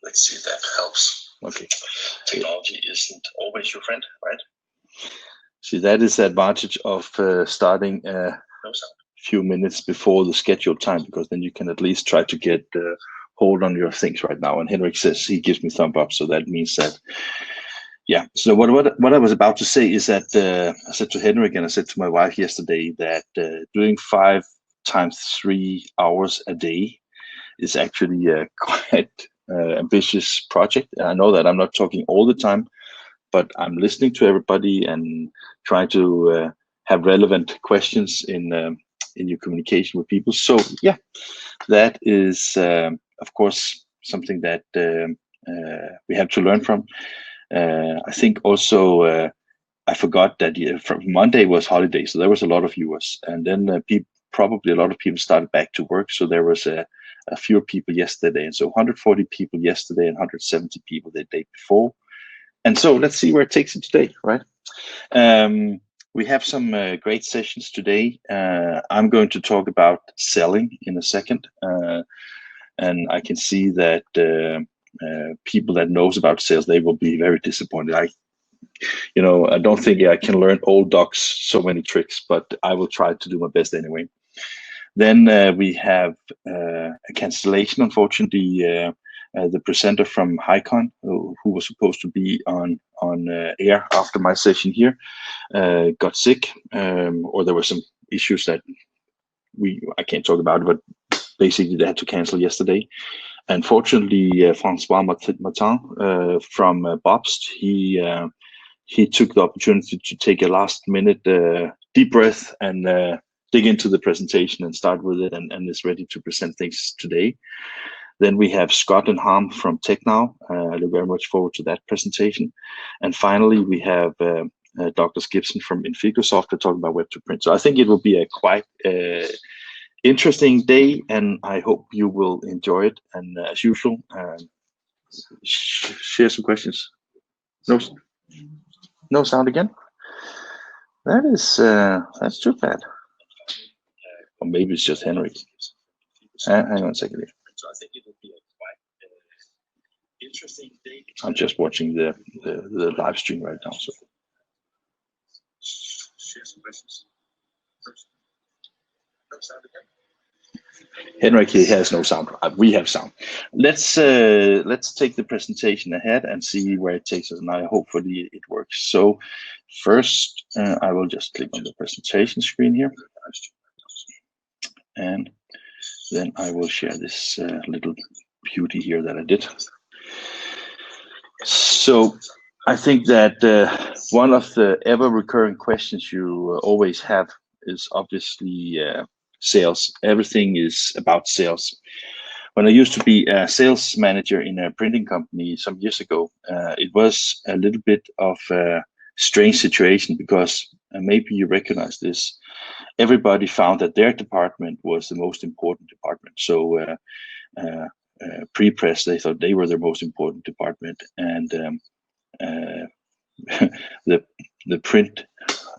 Let's see if that helps. Okay. Technology isn't always your friend, right? See, that is the advantage of starting No sound. few minutes before the scheduled time, because then you can at least try to get hold on your things right now. And Henrik says he gives me thumb up, so that means that, yeah. So what I was about to say is that I said to Henrik and I said to my wife yesterday that doing 5 times 3 hours a day is actually a quite ambitious project. And I know that I'm not talking all the time, but I'm listening to everybody and trying to have relevant questions in your communication with people. So yeah, that is of course something that we have to learn from. I think also I forgot that from Monday was holiday, so there was a lot of viewers, and then probably a lot of people started back to work, so there was a fewer people yesterday, and so 140 people yesterday and 170 people the day before. And so let's see where it takes it today, right? We have some great sessions today. I'm going to talk about selling in a second, and I can see that people that knows about sales, they will be very disappointed. I don't think I can learn old docs so many tricks, but I will try to do my best anyway. Then we have a cancellation, unfortunately. The presenter from HiCon, who was supposed to be on air after my session here, got sick, or there were some issues that I can't talk about, but basically they had to cancel yesterday. Unfortunately, Francois Martin from Bobst, he took the opportunity to take a last-minute deep breath and dig into the presentation and start with it, and is ready to present things today. Then we have Scott and Harm from TechNow. I look very much forward to that presentation. And finally, we have Dr. Gibson from Inficosoft to talk about web to print. So I think it will be a quite interesting day, and I hope you will enjoy it. And as usual, share some questions. No sound again? That is that's too bad. Or maybe it's just Henrik. Hang on a second here. So I think it will be a quite interesting day. I'm just watching the live stream right now. So share some questions. No sound again. Henrik, he has no sound. We have sound. Let's take the presentation ahead and see where it takes us, and I hopefully it works. So first, I will just click on the presentation screen here, and then I will share this little beauty here that I did. So I think that one of the ever recurring questions you always have is obviously sales. Everything is about sales. When I used to be a sales manager in a printing company some years ago, it was a little bit of a strange situation, because maybe you recognize this. Everybody found that their department was the most important department. So pre-press, they thought they were their most important department, and the print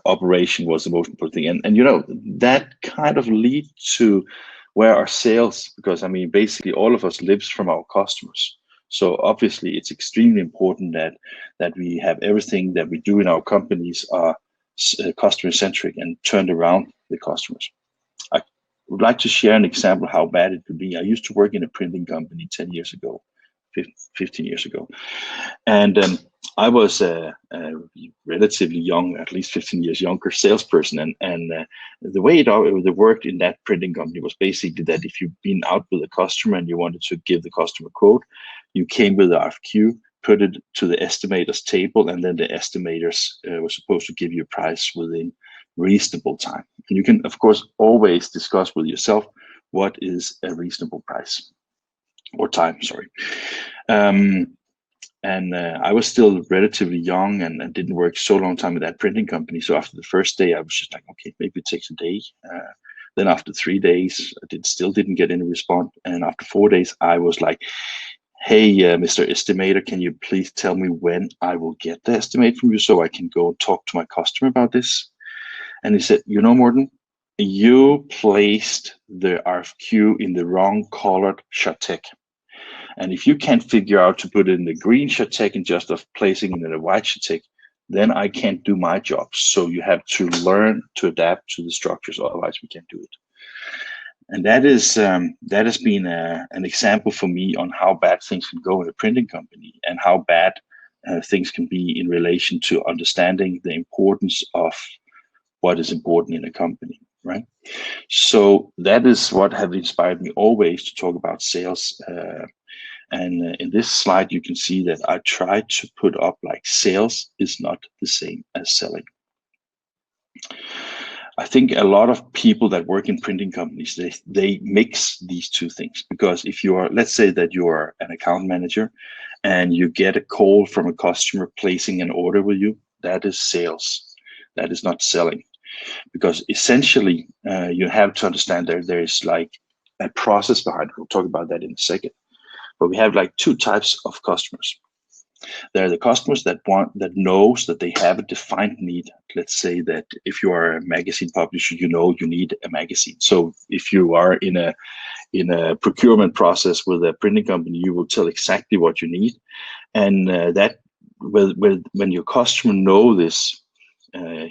operation was the most important thing. And that kind of lead to where our sales, because I mean basically all of us lives from our customers. So obviously it's extremely important that we have everything that we do in our companies are customer centric and turned around the customers. I would like to share an example how bad it could be. I used to work in a printing company 10 years ago, 15 years ago, and I was a relatively young, at least 15 years younger salesperson, and the way it worked in that printing company was basically that if you've been out with a customer and you wanted to give the customer a quote, you came with the RFQ, put it to the estimator's table, and then the estimators were supposed to give you a price within reasonable time. And you can, of course, always discuss with yourself what is a reasonable price or time, sorry. I was still relatively young and didn't work so long time with that printing company. So after the first day, I was just like, okay, maybe it takes a day. Then after 3 days, I still didn't get any response. And after 4 days, I was like, hey, Mr. Estimator, can you please tell me when I will get the estimate from you so I can go talk to my customer about this? And he said, Morten, you placed the RFQ in the wrong colored Shatek. And if you can't figure out to put it in the green check and just of placing it in a white check, then I can't do my job. So you have to learn to adapt to the structures, otherwise we can't do it. And that has been an example for me on how bad things can go in a printing company, and how bad things can be in relation to understanding the importance of what is important in a company, right? So that is what have inspired me always to talk about sales. And in this slide, you can see that I try to put up like sales is not the same as selling. I think a lot of people that work in printing companies, they mix these two things, because if you are, let's say that you are an account manager and you get a call from a customer placing an order with you, that is sales. That is not selling, because essentially you have to understand there is like a process behind it. We'll talk about that in a second. But we have like two types of customers. There are the customers that knows that they have a defined need. Let's say that if you are a magazine publisher, you know you need a magazine. So if you are in a procurement process with a printing company, you will tell exactly what you need, and that when your customer know this,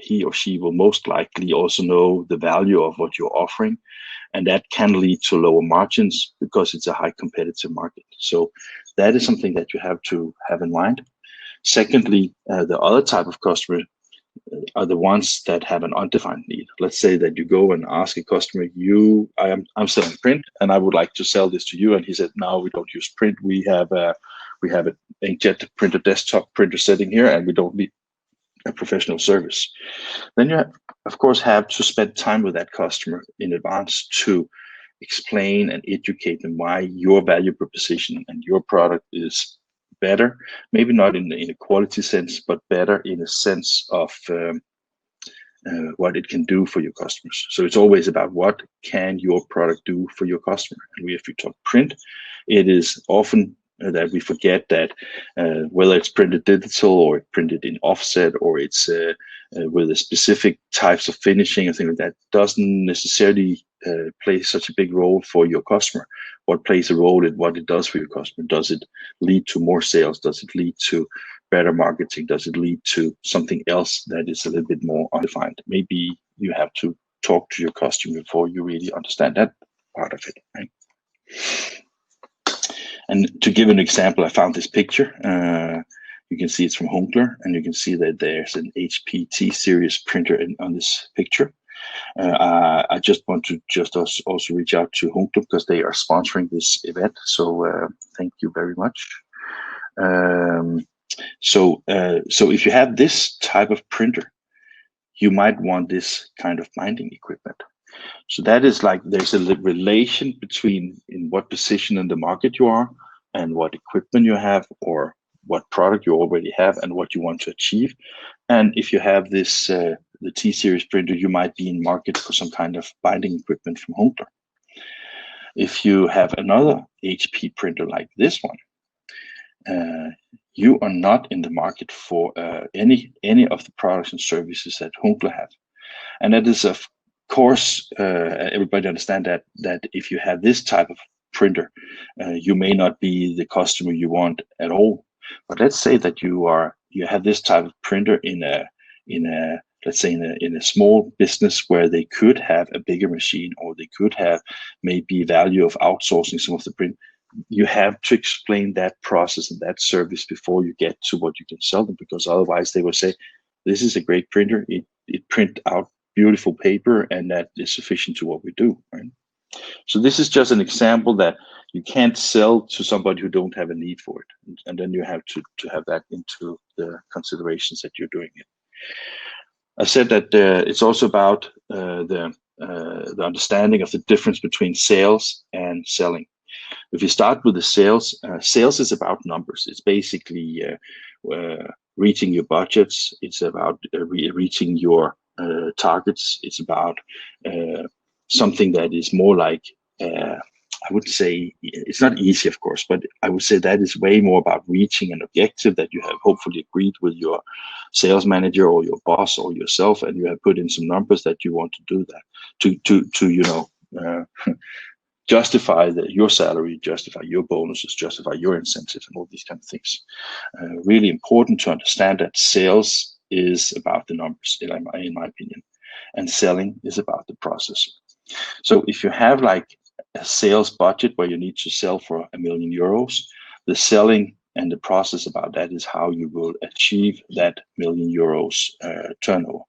he or she will most likely also know the value of what you're offering, and that can lead to lower margins because it's a high competitive market. So that is something that you have to have in mind. Secondly, the other type of customer are the ones that have an undefined need. Let's say that you go and ask a customer, I'm selling print and I would like to sell this to you, and he said, no, we don't use print. We have an inkjet printer, desktop printer sitting here, and we don't need a professional service. Then you of course have to spend time with that customer in advance to explain and educate them why your value proposition and your product is better, maybe not in a quality sense, but better in a sense of what it can do for your customers. So it's always about what can your product do for your customer. And if we talk print, it is often that we forget that whether it's printed digital or printed in offset, or it's with a specific types of finishing and things like that, doesn't necessarily play such a big role for your customer. What plays a role in what it does for your customer? Does it lead to more sales? Does it lead to better marketing? Does it lead to something else that is a little bit more undefined? Maybe you have to talk to your customer before you really understand that part of it, right? And to give an example, I found this picture. You can see it's from Hunkler, and you can see that there's an HP T-Series printer on this picture. I just want to also reach out to Hunkler because they are sponsoring this event. So thank you very much. So if you have this type of printer, you might want this kind of binding equipment. So that is like there's a relation between in what position in the market you are and what equipment you have, or what product you already have and what you want to achieve. And if you have this the T-Series printer, you might be in market for some kind of binding equipment from Hunkler. If you have another HP printer like this one, you are not in the market for any of the products and services that Hunkler have. And that is of course, everybody understand that if you have this type of printer, you may not be the customer you want at all. But let's say that you have this type of printer in a let's say in a small business where they could have a bigger machine, or they could have maybe value of outsourcing some of the print. You have to explain that process and that service before you get to what you can sell them, because otherwise they will say, this is a great printer, it print out beautiful paper, and that is sufficient to what we do, right? So this is just an example that you can't sell to somebody who don't have a need for it, and then you have to have that into the considerations that you're doing it. I said that it's also about the understanding of the difference between sales and selling. If you start with the sales, sales is about numbers. It's basically reaching your budgets. It's about reaching your targets. It's about something that is more like, I would say, it's not easy, of course, but I would say that is way more about reaching an objective that you have hopefully agreed with your sales manager or your boss or yourself, and you have put in some numbers that you want to do that to justify your salary, justify your bonuses, justify your incentives, and all these kind of things. Really important to understand that sales is about the numbers, in my opinion, and selling is about the process. So if you have like a sales budget where you need to sell for €1 million, the selling and the process about that is how you will achieve that €1 million turnover.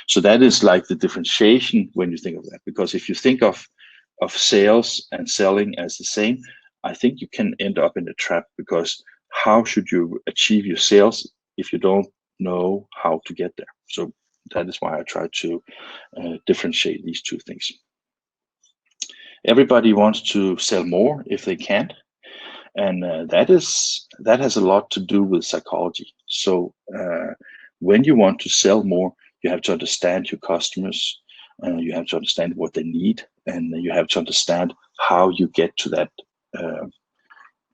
So that is like the differentiation when you think of that, because if you think of sales and selling as the same, I think you can end up in a trap, because how should you achieve your sales if you don't know how to get there? So that is why I try to differentiate these two things. Everybody wants to sell more if they can, and that has a lot to do with psychology. So when you want to sell more, you have to understand your customers, you have to understand what they need, and you have to understand how you get to that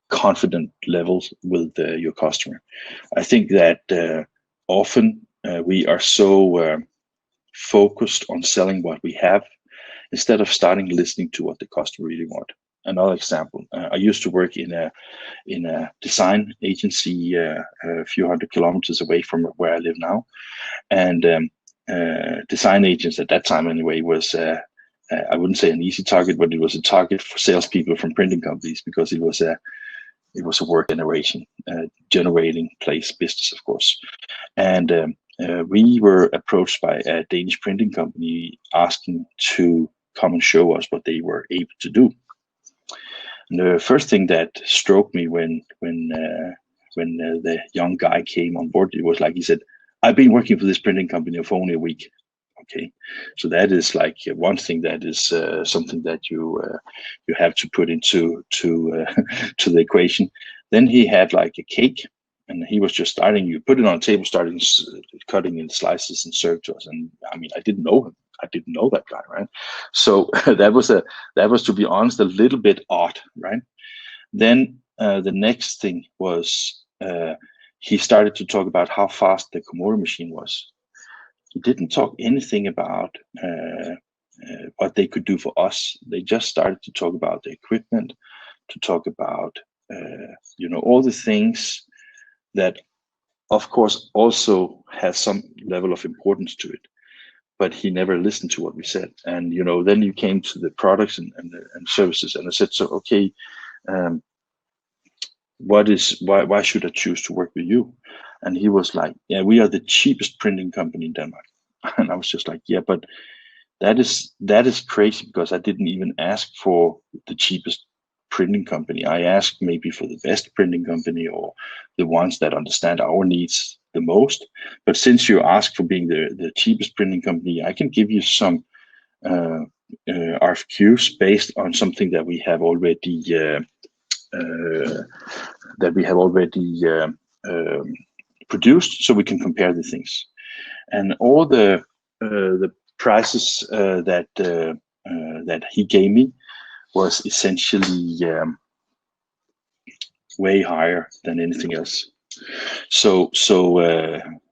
confident levels with your customer. I think that often we are so focused on selling what we have instead of starting listening to what the customer really want. Another example, I used to work in a design agency a few hundred kilometers away from where I live now, and design agents at that time anyway was I wouldn't say an easy target, but it was a target for salespeople from printing companies, because it was a work generating place business, of course. And we were approached by a Danish printing company asking to come and show us what they were able to do. And the first thing that struck me when the young guy came on board, it was like he said, "I've been working for this printing company for only a week." Okay, so that is like one thing that is something that you have to put into to the equation. Then he had like a cake, and he was just starting. You put it on a table, starting cutting in slices and served to us. And I mean, I didn't know him. I didn't know that guy, right? So that was, to be honest, a little bit odd, right? Then the next thing was he started to talk about how fast the Komori machine was. He didn't talk anything about what they could do for us. They just started to talk about the equipment, to talk about all the things that, of course, also has some level of importance to it. But he never listened to what we said. And then you came to the products and services, and I said, so okay, why should I choose to work with you? And he was like, yeah, we are the cheapest printing company in Denmark. And I was just like, yeah, but that is crazy, because I didn't even ask for the cheapest printing company. I asked maybe for the best printing company, or the ones that understand our needs the most. But since you ask for being the cheapest printing company, I can give you some RFQs based on something that we have already produced, so we can compare the things. And all the prices that he gave me was essentially way higher than anything else. So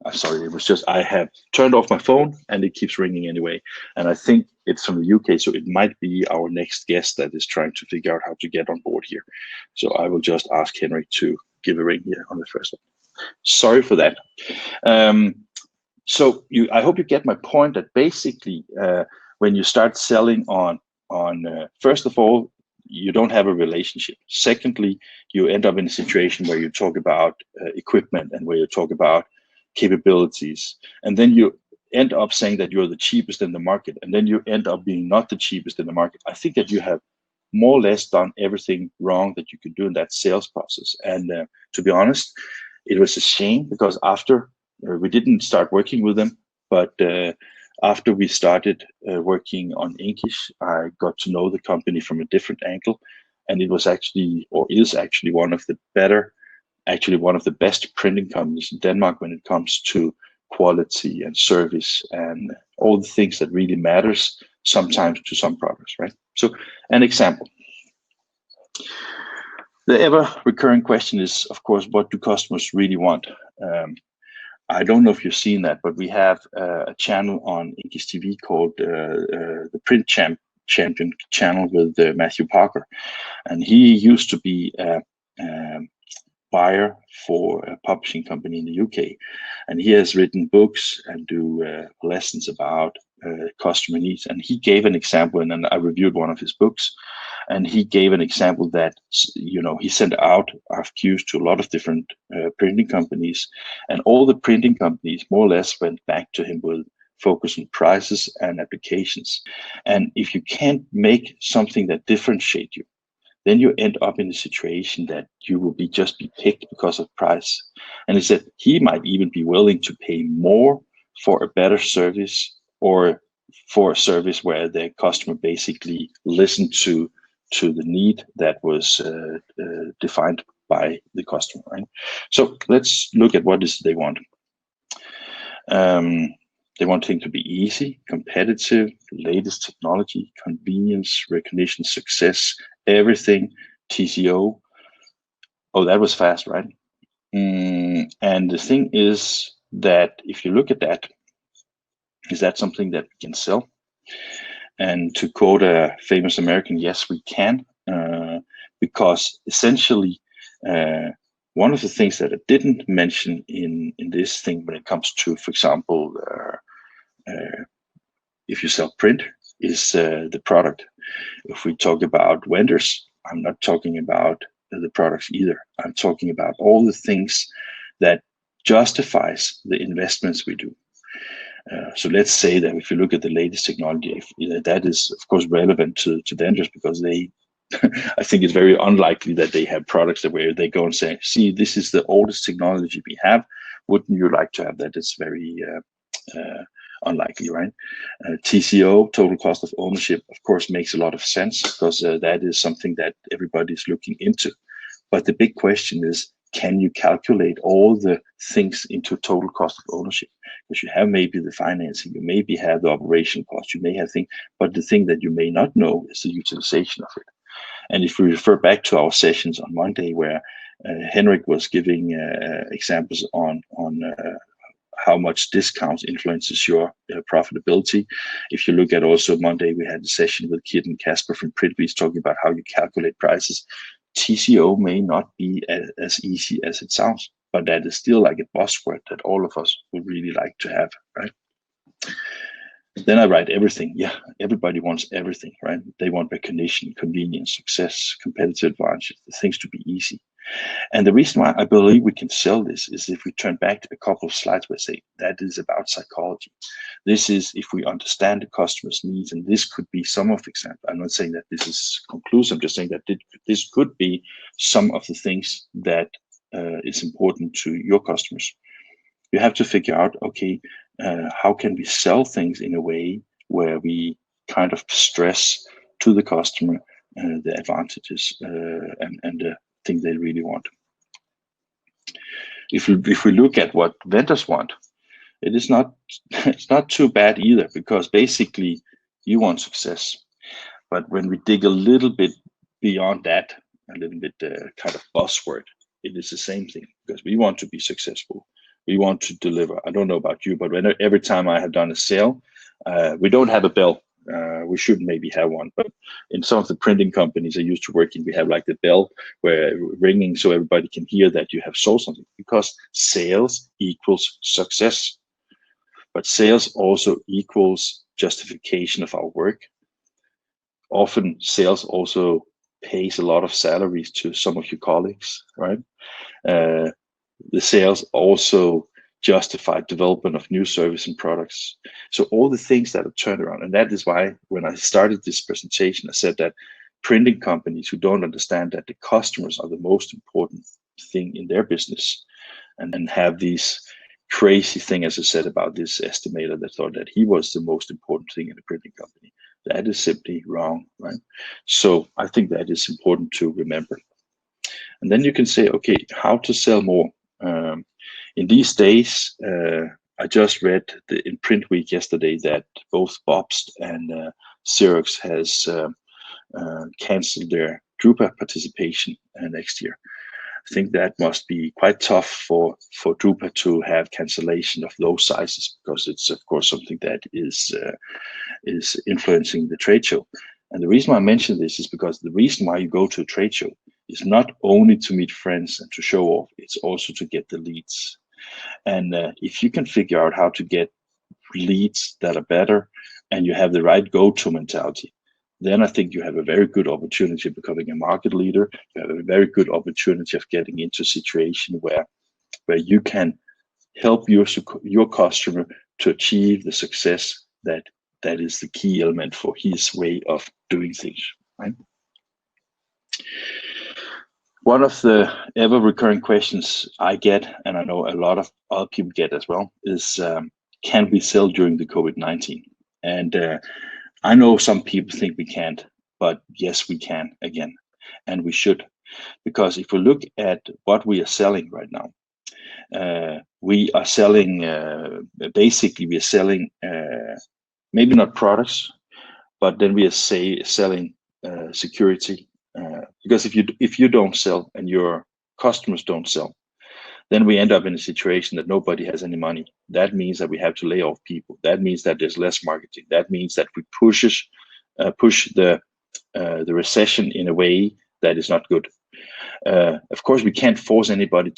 I'm sorry, it was just, I have turned off my phone and it keeps ringing anyway. And I think it's from the UK, so it might be our next guest that is trying to figure out how to get on board here. So I will just ask Henrik to give a ring here on the first one. Sorry for that. So I hope you get my point that basically when you start selling on first of all, you don't have a relationship. Secondly, you end up in a situation where you talk about equipment and where you talk about capabilities, and then you end up saying that you're the cheapest in the market, and then you end up being not the cheapest in the market. I think that you have more or less done everything wrong that you could do in that sales process. And to be honest, it was a shame, because after we didn't start working with them, but after we started working on INKISH, I got to know the company from a different angle, and it was actually, or is actually, one of the best printing companies in Denmark when it comes to quality and service and all the things that really matters sometimes to some products, right? So an example. The ever recurring question is, of course, what do customers really want? I don't know if you've seen that, but we have a channel on INKISH TV called the Print Champ champion channel with Matthew Parker, and he used to be a buyer for a publishing company in the UK, and he has written books and do lessons about customer needs. And he gave an example, and then I reviewed one of his books, and he gave an example that, you know, he sent out RFQs to a lot of different printing companies, and all the printing companies more or less went back to him with focus on prices and applications. And if you can't make something that differentiate you, then you end up in a situation that you will just be picked because of price. And he said he might even be willing to pay more for a better service, or for a service where the customer basically listened to the need that was defined by the customer, right? So let's look at what is they want. They want things to be easy, competitive, latest technology, convenience, recognition, success, everything, TCO. Oh, that was fast, right? And the thing is that if you look at that, is that something that we can sell? And to quote a famous American, yes, we can, because essentially, one of the things that I didn't mention in this thing when it comes to, for example, if you sell print, is the product. If we talk about vendors, I'm not talking about the products either. I'm talking about all the things that justifies the investments we do. So let's say that if you look at the latest technology, that is of course relevant to vendors, because they, I think it's very unlikely that they have products that where they go and say, see, this is the oldest technology we have. Wouldn't you like to have that? It's very unlikely, right? TCO, total cost of ownership, of course, makes a lot of sense, because that is something that everybody's looking into. But the big question is, can you calculate all the things into total cost of ownership? Because you have maybe the financing, you maybe have the operation cost, you may have things, but the thing that you may not know is the utilization of it. And if we refer back to our sessions on Monday, where Henrik was giving examples on how much discounts influences your profitability. If you look at also Monday, we had a session with Kit and Casper from Printbeats talking about how you calculate prices. TCO may not be as easy as it sounds, but that is still like a buzzword that all of us would really like to have, right? Then I write everything. Yeah, everybody wants everything, right? They want recognition, convenience, success, competitive advantage, the things to be easy. And the reason why I believe we can sell this is if we turn back to a couple of slides where I say that is about psychology. This is if we understand the customer's needs, and this could be some of the examples. I'm not saying that this is conclusive, I'm just saying that this could be some of the things that is important to your customers. You have to figure out, okay, how can we sell things in a way where we kind of stress to the customer the advantages and the thing they really want. If we look at what vendors want, it is not it's not too bad either, because basically you want success. But when we dig a little bit beyond that, a little bit kind of buzzword, it is the same thing, because we want to be successful. We want to deliver. I don't know about you, but every time I have done a sale, we don't have a bell. We should maybe have one, but in some of the printing companies I used to work in, we have like the bell where ringing so everybody can hear that you have sold something, because sales equals success. But sales also equals justification of our work. Often sales also pays a lot of salaries to some of your colleagues, right? The sales also justify development of new service and products. So all the things that are turned around, and that is why when I started this presentation, I said that printing companies who don't understand that the customers are the most important thing in their business, and have these crazy thing, as I said, about this estimator that thought that he was the most important thing in a printing company. That is simply wrong, right? So I think that is important to remember. And then you can say, okay, how to sell more? In these days, I just read in Print Week yesterday that both Bobst and Xerox has canceled their Drupa participation next year. I think that must be quite tough for Drupa to have cancellation of those sizes, because it's of course something that is influencing the trade show. And the reason why I mention this is because the reason why you go to a trade show is not only to meet friends and to show off, it's also to get the leads. And if you can figure out how to get leads that are better and you have the right go-to mentality, then I think you have a very good opportunity of becoming a market leader. You have a very good opportunity of getting into a situation where you can help your customer to achieve the success that is the key element for his way of doing things, right? One of the ever recurring questions I get, and I know a lot of other people get as well, is can we sell during the COVID-19? And I know some people think we can't, but yes, we can again, and we should. Because if we look at what we are selling right now, we are selling, basically we are selling, maybe not products, but then we are selling security. Because if you don't sell and your customers don't sell, then we end up in a situation that nobody has any money. That means that we have to lay off people. That means that there's less marketing. That means that we push the recession in a way that is not good. Of course, we can't force anybody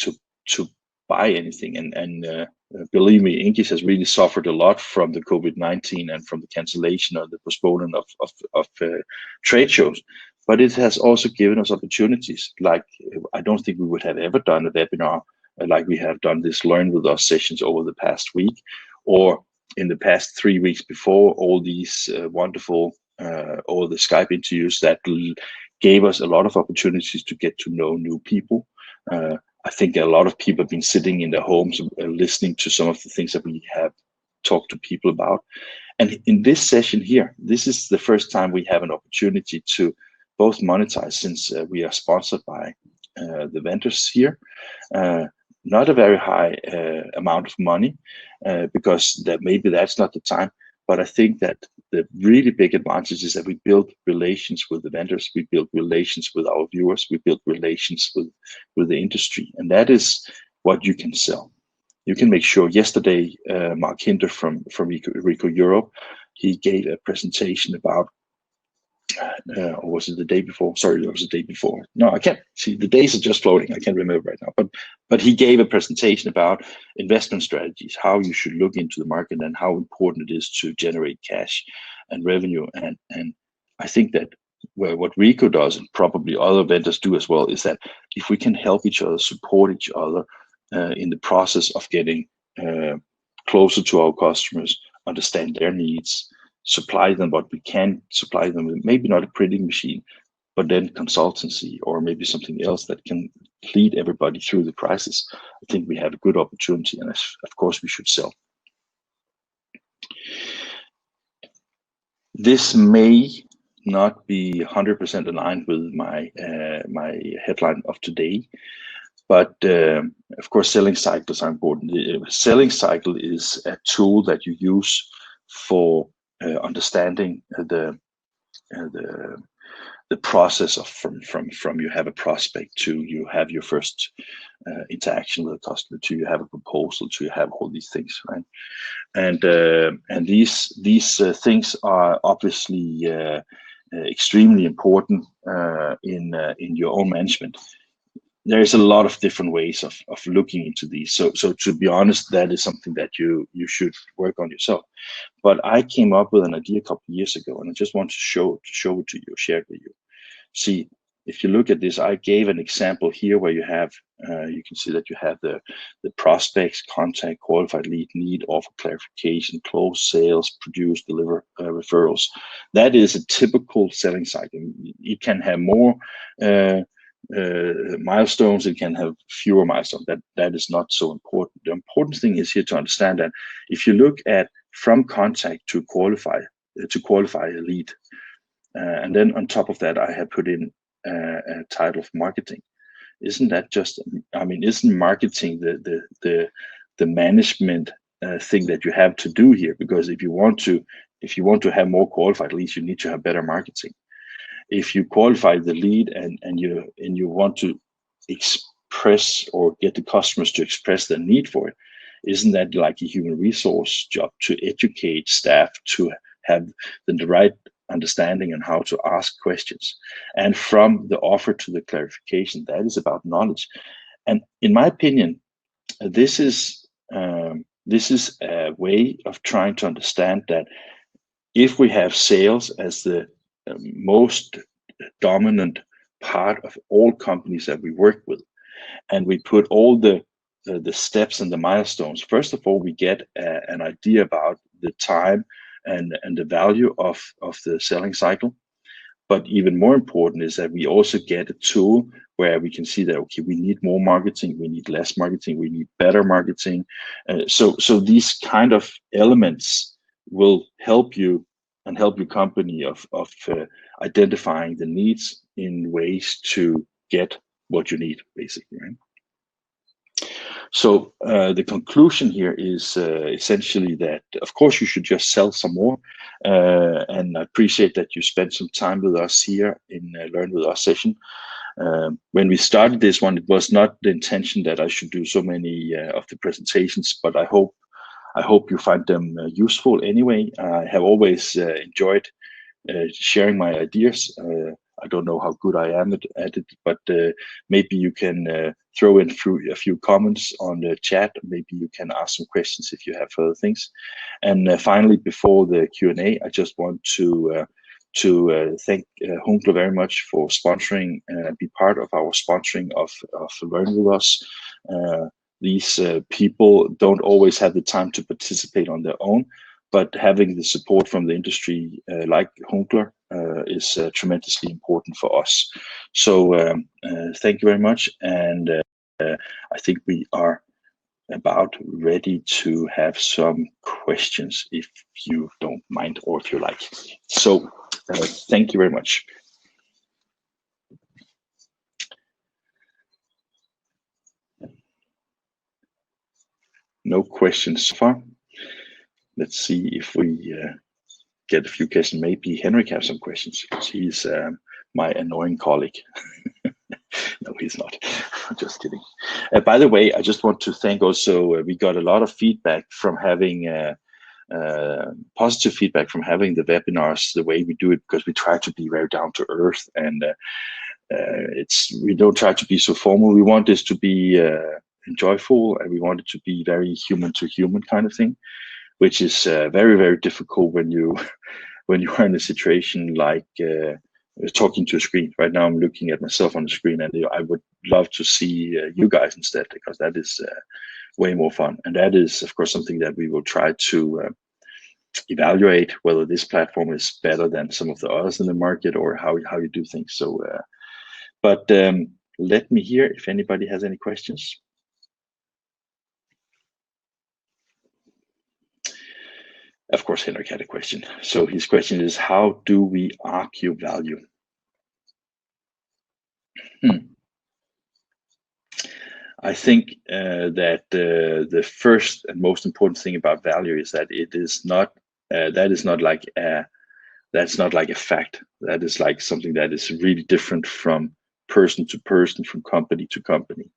to buy anything, and believe me, INKISH has really suffered a lot from the COVID-19 and from the cancellation or the postponement of trade shows. But it has also given us opportunities. Like, I don't think we would have ever done a webinar like we have done this Learn With Us sessions over the past week, or in the past 3 weeks before, all these wonderful all the Skype interviews that gave us a lot of opportunities to get to know new people. I think a lot of people have been sitting in their homes listening to some of the things that we have talked to people about. And in this session here, this is the first time we have an opportunity to both monetize, since we are sponsored by the vendors here. Not a very high amount of money, because maybe that's not the time. But I think that the really big advantage is that we build relations with the vendors, we build relations with our viewers, we build relations with the industry, and that is what you can sell. You can make sure. Yesterday, Mark Hinder from Rico Europe, he gave a presentation about, or was it the day before? Sorry, it was the day before. No, I can't see, the days are just floating. I can't remember right now. But he gave a presentation about investment strategies, how you should look into the market and how important it is to generate cash and revenue. And I think that what Rico does, and probably other vendors do as well, is that if we can help each other, support each other in the process of getting closer to our customers, understand their needs, supply them what we can supply them with, maybe not a printing machine, but then consultancy or maybe something else that can lead everybody through the crisis. I think we have a good opportunity, and of course we should sell. This may not be 100% aligned with my my headline of today, but of course selling cycles are important. The selling cycle is a tool that you use for understanding the process of from you have a prospect to you have your first interaction with a customer, to you have a proposal, to you have all these things, right? And these things are obviously extremely important in your own management. There's a lot of different ways of looking into these. So to be honest, that is something that you should work on yourself. But I came up with an idea a couple of years ago, and I just want to show it to you, share it with you. See, if you look at this, I gave an example here where you have, you can see that you have the prospects, contact, qualified lead, need, offer clarification, close, sales, produce, deliver, referrals. That is a typical selling cycle. It can have more milestones, it can have fewer milestones. That is not so important. The important thing is here to understand that if you look at from contact to qualify a lead, and then on top of that I have put in a title of marketing. Isn't that just, I mean, isn't marketing the management thing that you have to do here? Because if you want to have more qualified leads, you need to have better marketing. If you qualify the lead and you want to express or get the customers to express their need for it, isn't that like a human resource job to educate staff to have the right understanding and how to ask questions. And from the offer to the clarification, that is about knowledge. And in my opinion, this is a way of trying to understand that if we have sales as the most dominant part of all companies that we work with, and we put all the steps and the milestones, first of all, we get an idea about the time and the value of the selling cycle. But even more important is that we also get a tool where we can see that, okay, we need more marketing, we need less marketing, we need better marketing. So these kind of elements will help you and help your company of identifying the needs in ways to get what you need, basically, right? So the conclusion here is essentially that, of course, you should just sell some more. And I appreciate that you spent some time with us here in Learn With Us session. When we started this one, it was not the intention that I should do so many of the presentations, but I hope you find them useful anyway. I have always enjoyed sharing my ideas. I don't know how good I am at it, but maybe you can throw in a few comments on the chat. Maybe you can ask some questions if you have further things. And finally, before the Q&A, I just want to thank Hunkler very much for sponsoring, be part of our sponsoring of Learn With Us. These people don't always have the time to participate on their own, but having the support from the industry like Hunkler is tremendously important for us. So thank you very much. And I think we are about ready to have some questions, if you don't mind or if you like. So thank you very much. No questions so far. Let's see if we get a few questions. Maybe Henrik has some questions because he's my annoying colleague. No, he's not. Just kidding. By the way, I just want to thank also, we got a lot of feedback from having positive feedback from having the webinars the way we do it, because we try to be very down to earth, and we don't try to be so formal. We want this to be joyful, and we want it to be very human to human kind of thing, which is very, very difficult when you are in a situation like talking to a screen. Right now I'm looking at myself on the screen, and I would love to see you guys instead, because that is way more fun. And that is, of course, something that we will try to evaluate, whether this platform is better than some of the others in the market, or how you do things. So, but let me hear if anybody has any questions. Of course, Henrik had a question. So his question is, how do we argue value? I think that the first and most important thing about value is that it is not that's not like a fact. That is like something that is really different from person to person, from company to company.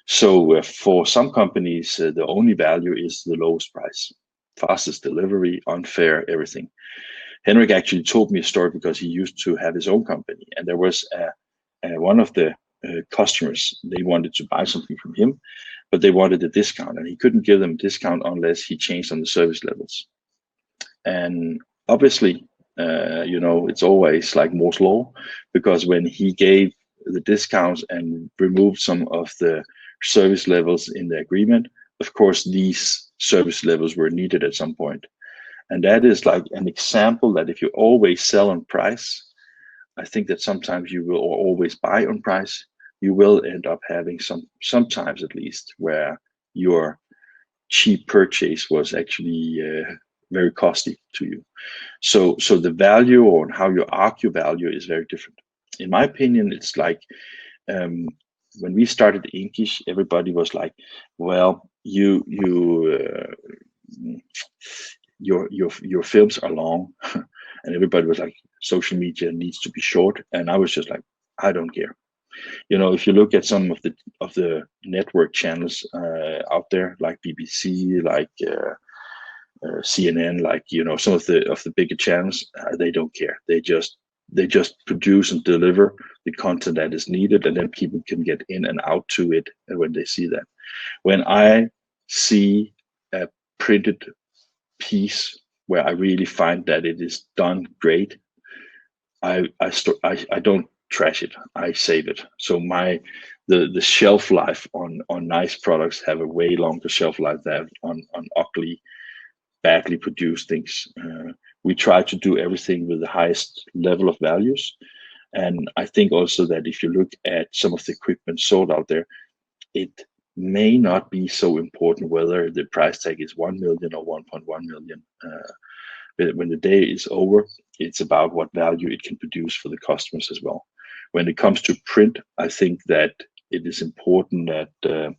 So for some companies, the only value is the lowest price, fastest delivery, unfair, everything. Henrik actually told me a story because he used to have his own company, and there was one of the customers, they wanted to buy something from him, but they wanted a discount, and he couldn't give them a discount unless he changed on the service levels. And obviously, you know, it's always like Moore's law, because when he gave the discounts and removed some of the service levels in the agreement, of course, these service levels were needed at some point. And that is like an example that if you always sell on price, I think that sometimes you will, or always buy on price, you will end up having sometimes at least, where your cheap purchase was actually very costly to you. So the value, or how you argue value, is very different. In my opinion, it's like when we started INKISH, everybody was like, well, your films are long. And everybody was like, social media needs to be short. And I was just like, I don't care. You know, if you look at some of the network channels out there, like BBC, like CNN, like some of the bigger channels, they don't care. They just produce and deliver the content that is needed, and then people can get in and out to it when they see that. When I see a printed piece where I really find that it is done great, I don't trash it. I save it. So the shelf life on nice products have a way longer shelf life than on ugly, badly produced things. We try to do everything with the highest level of values. And I think also that if you look at some of the equipment sold out there, it may not be so important whether the price tag is 1 million or 1.1 million. But when the day is over, it's about what value it can produce for the customers as well. When it comes to print, I think that it is important that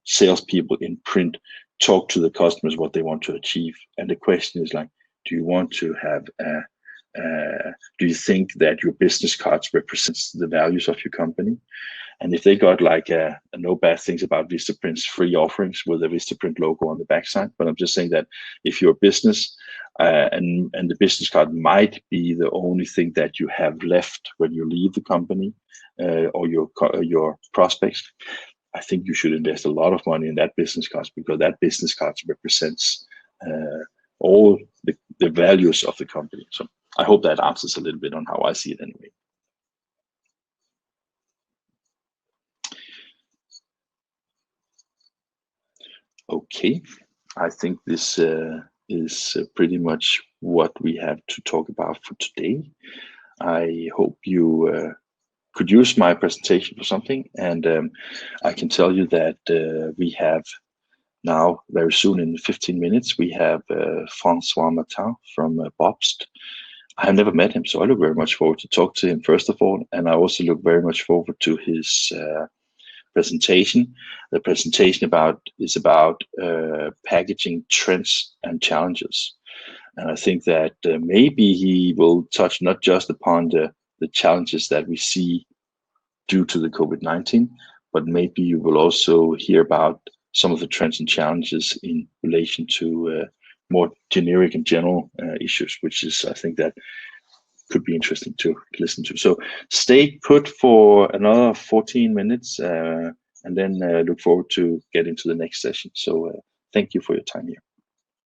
salespeople in print talk to the customers what they want to achieve. And the question is like, do you want to have do you think that your business cards represents the values of your company? And if they got like no bad things about Vistaprint's free offerings with a Vistaprint logo on the backside, but I'm just saying that if you're a business and the business card might be the only thing that you have left when you leave the company or your prospects, I think you should invest a lot of money in that business card, because that business card represents all the values of the company. So I hope that answers a little bit on how I see it anyway. Okay, I think this is pretty much what we have to talk about for today. I hope you could use my presentation for something, and I can tell you that we have now, very soon in 15 minutes, we have Francois Martin from Bobst. I have never met him, so I look very much forward to talk to him first of all, and I also look very much forward to his presentation. The presentation is about packaging trends and challenges. And I think that maybe he will touch not just upon the challenges that we see due to the COVID-19, but maybe you will also hear about some of the trends and challenges in relation to more generic and general issues, which is, I think, that could be interesting to listen to. So stay put for another 14 minutes and then look forward to getting to the next session. So thank you for your time here.